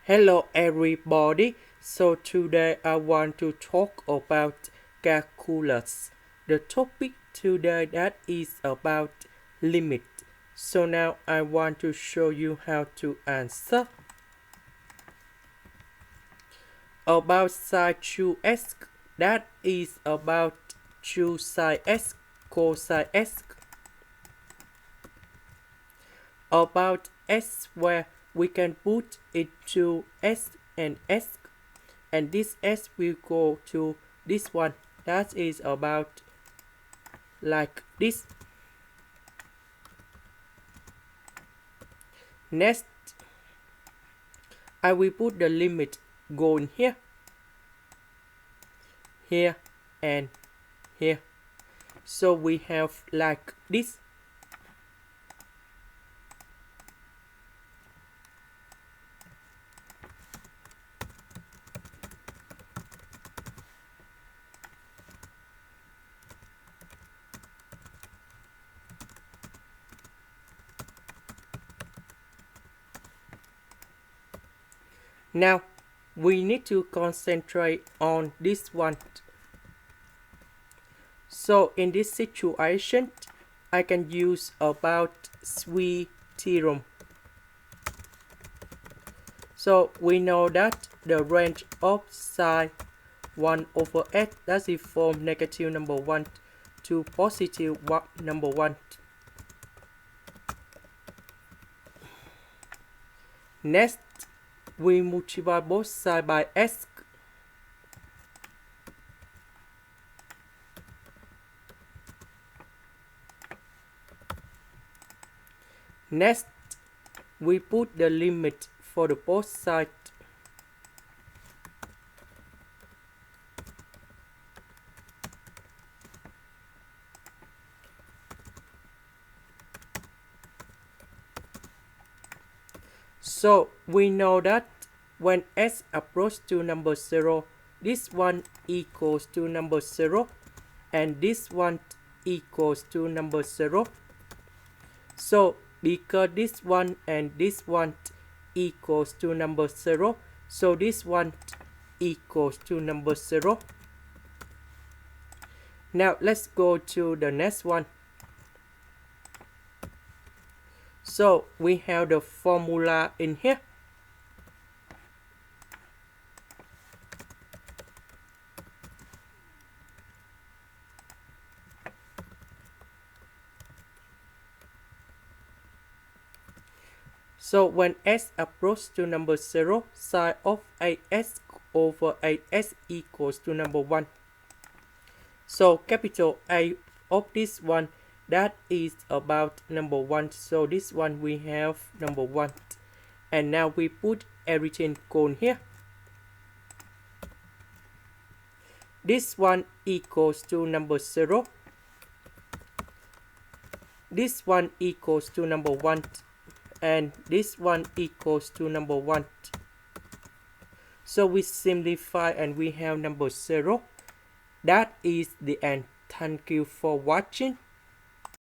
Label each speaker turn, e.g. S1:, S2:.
S1: Hello everybody, so today I want to talk about calculus. The topic today that is about limit. So now I want to show you how to answer. About sine 2x, that is about 2 sine x cosine x. About s where we can put it to s, and this s will go to this one. That is about like this. Next, I will put the limit going here, here, and here. So we have like this. Now, we need to concentrate on this one. So in this situation, I can use about Theorem. So we know that the range of sine 1 over x, that is from negative number 1 to positive number 1. Next, we multiply both sides by x. Next, we put the limit for the both sides. So we know that when s approaches to number 0, this one equals to number 0, and this one equals to number 0. So because this one and this one equals to number 0, so this one equals to number 0. Now let's go to the next one. So we have the formula in here. So when s approaches to number 0, sine of 8s over 8s equals to number 1. So capital A of this one, that is about number 1. So this one we have number 1. And now we put everything going here. This one equals to number 0. This one equals to number 1. And this one equals to number 1. So we simplify and we have number 0. That is the end. Thank you for watching.